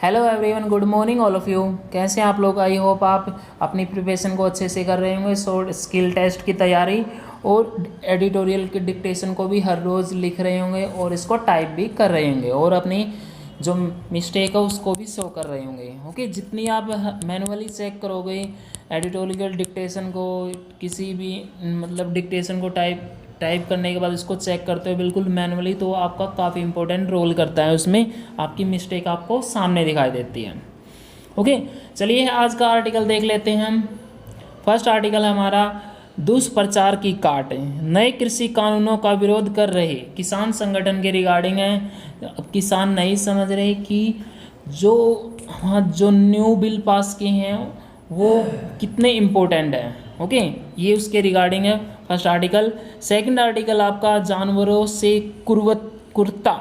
Hello everyone, good morning all of you. कैसे हैं आप लोग? आई होप आप अपनी प्रिपरेशन को अच्छे से कर रहे होंगे। शॉर्ट स्किल टेस्ट की तैयारी और एडिटोरियल की डिक्टेशन को भी हर रोज़ लिख रहे होंगे और इसको टाइप भी कर रहे होंगे और अपनी जो मिस्टेक है उसको भी शो कर रहे होंगे। ओके, जितनी आप मैनुअली चेक करोगे एडिटोरियल डिक्टेशन को, किसी भी मतलब डिक्टेशन को टाइप करने के बाद इसको चेक करते हो बिल्कुल मैनुअली, तो आपका काफ़ी इंपॉर्टेंट रोल करता है। उसमें आपकी मिस्टेक आपको सामने दिखाई देती है। ओके, चलिए आज का आर्टिकल देख लेते हैं हम। फर्स्ट आर्टिकल हमारा दुष्प्रचार की काट है। नए कृषि कानूनों का विरोध कर रहे किसान संगठन के रिगार्डिंग है। अब किसान नहीं समझ रहे कि जो न्यू बिल पास किए हैं वो कितने इम्पोर्टेंट हैं। ओके, ये उसके रिगार्डिंग है फर्स्ट आर्टिकल। सेकंड आर्टिकल आपका जानवरों से कुर्वरता।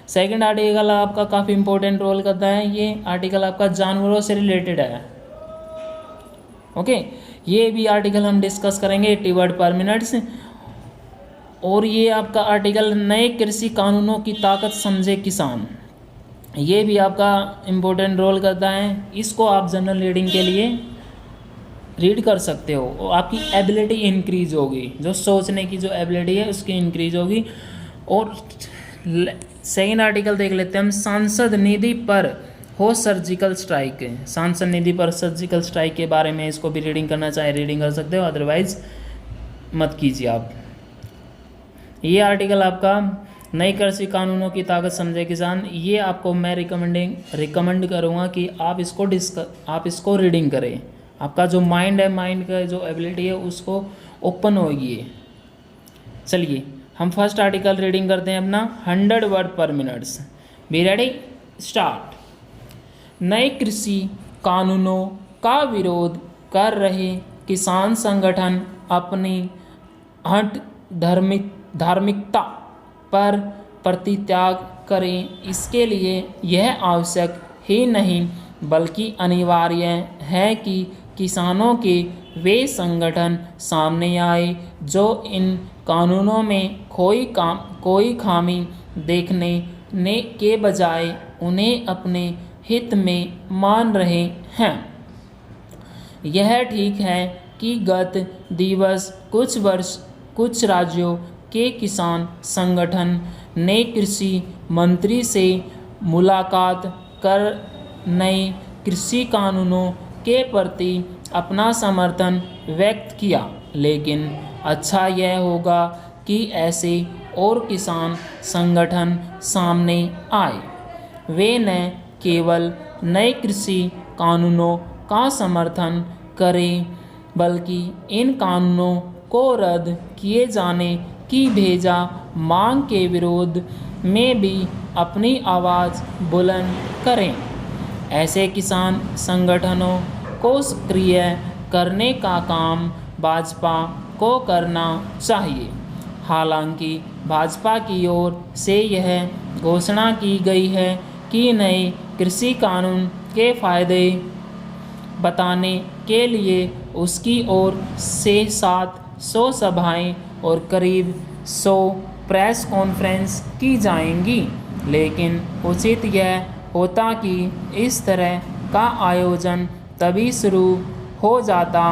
सेकंड आर्टिकल आपका काफ़ी इंपॉर्टेंट रोल करता है। ये आर्टिकल आपका जानवरों से रिलेटेड है। ओके, ये भी आर्टिकल हम डिस्कस करेंगे 80 वर्ड पर मिनट्स। और ये आपका आर्टिकल नए कृषि कानूनों की ताकत समझे किसान, ये भी आपका इम्पोर्टेंट रोल करता है। इसको आप जनरल रीडिंग के लिए रीड कर सकते हो और आपकी एबिलिटी इंक्रीज होगी, जो सोचने की जो एबिलिटी है उसकी इंक्रीज होगी। और सेकेंड आर्टिकल देख लेते हैं हम। सांसद निधि पर हो सर्जिकल स्ट्राइक। सांसद निधि पर सर्जिकल स्ट्राइक के बारे में इसको भी रीडिंग करना चाहे रीडिंग कर सकते हो, अदरवाइज मत कीजिए आप। ये आर्टिकल आपका नई कृषि कानूनों की ताकत समझे किसान, ये आपको मैं रिकमेंड करूँगा कि आप इसको रीडिंग करें। आपका जो माइंड है, माइंड का जो एबिलिटी है उसको ओपन होगी। चलिए हम फर्स्ट आर्टिकल रीडिंग करते हैं अपना 100 वर्ड पर मिनट्स। Be ready, start. नए कृषि कानूनों का विरोध कर रहे किसान संगठन अपनी हट धार्मिकता पर परित्याग करें। इसके लिए यह आवश्यक ही नहीं बल्कि अनिवार्य है कि किसानों के वे संगठन सामने आए जो इन कानूनों में कोई खामी देखने के बजाय उन्हें अपने हित में मान रहे हैं। यह ठीक है कि गत दिवस कुछ राज्यों के किसान संगठन ने कृषि मंत्री से मुलाकात कर नए कृषि कानूनों के प्रति अपना समर्थन व्यक्त किया, लेकिन अच्छा यह होगा कि ऐसे और किसान संगठन सामने आए। वे न केवल नए कृषि कानूनों का समर्थन करें बल्कि इन कानूनों को रद्द किए जाने की भेजा मांग के विरोध में भी अपनी आवाज़ बुलंद करें। ऐसे किसान संगठनों को सक्रिय करने का काम भाजपा को करना चाहिए। हालांकि भाजपा की ओर से यह घोषणा की गई है कि नए कृषि कानून के फायदे बताने के लिए उसकी ओर से 700 सभाएं और करीब 100 प्रेस कॉन्फ्रेंस की जाएंगी, लेकिन उचित यह होता कि इस तरह का आयोजन तभी शुरू हो जाता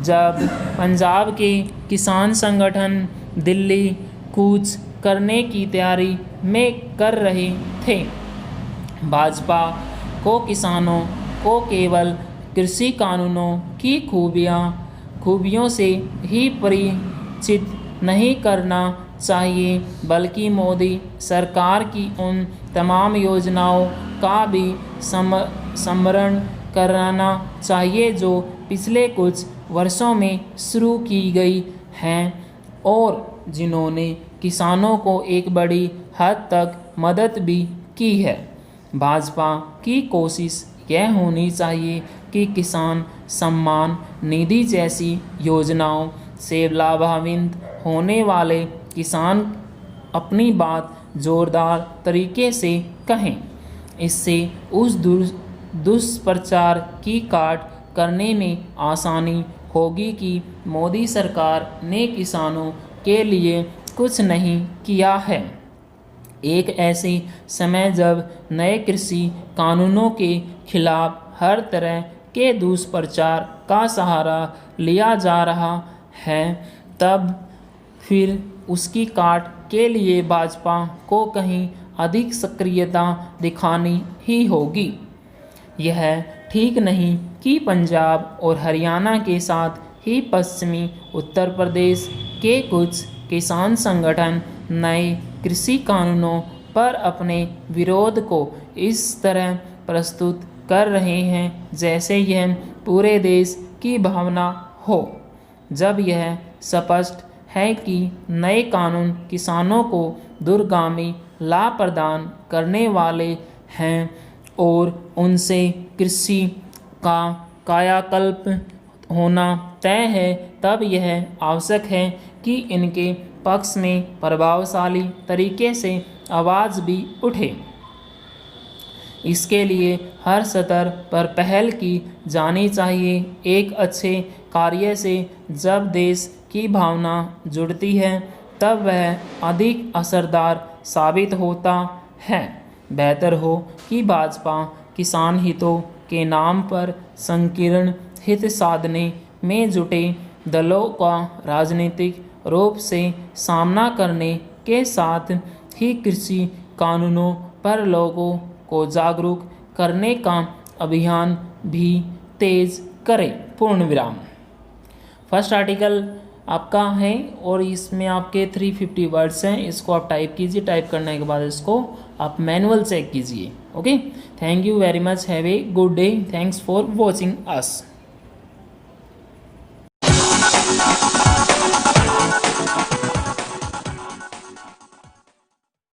जब पंजाब के किसान संगठन दिल्ली कूच करने की तैयारी में कर रहे थे। भाजपा को किसानों को केवल कृषि कानूनों की खूबियों से ही परिचित नहीं करना चाहिए बल्कि मोदी सरकार की उन तमाम योजनाओं का भी स्मरण कराना चाहिए जो पिछले कुछ वर्षों में शुरू की गई हैं और जिन्होंने किसानों को एक बड़ी हद तक मदद भी की है। भाजपा की कोशिश यह होनी चाहिए कि किसान सम्मान निधि जैसी योजनाओं से लाभान्वित होने वाले किसान अपनी बात जोरदार तरीके से कहें। इससे उस दुष्प्रचार की काट करने में आसानी होगी कि मोदी सरकार ने किसानों के लिए कुछ नहीं किया है। एक ऐसे समय जब नए कृषि कानूनों के खिलाफ हर तरह के दुष्प्रचार का सहारा लिया जा रहा है, तब फिर उसकी काट के लिए भाजपा को कहीं अधिक सक्रियता दिखानी ही होगी। यह ठीक नहीं कि पंजाब और हरियाणा के साथ ही पश्चिमी उत्तर प्रदेश के कुछ किसान संगठन नए कृषि कानूनों पर अपने विरोध को इस तरह प्रस्तुत कर रहे हैं जैसे यह पूरे देश की भावना हो, जब यह स्पष्ट है कि नए कानून किसानों को दूरगामी लाभ प्रदान करने वाले हैं और उनसे कृषि का कायाकल्प होना तय है, तब यह आवश्यक है कि इनके पक्ष में प्रभावशाली तरीके से आवाज़ भी उठे। इसके लिए हर स्तर पर पहल की जानी चाहिए। एक अच्छे कार्य से जब देश की भावना जुड़ती है तब वह अधिक असरदार साबित होता है। बेहतर हो कि भाजपा किसान हितों के नाम पर संकीर्ण हित साधने में जुटे दलों का राजनीतिक रूप से सामना करने के साथ ही कृषि कानूनों पर लोगों को जागरूक करने का अभियान भी तेज करे। पूर्ण विराम। फर्स्ट आर्टिकल आपका है और इसमें आपके 350 वर्ड्स हैं, इसको आप टाइप कीजिए। टाइप करने के बाद इसको आप मैनुअल चेक कीजिए। Okay, thank you very much, have a good day, thanks for watching us.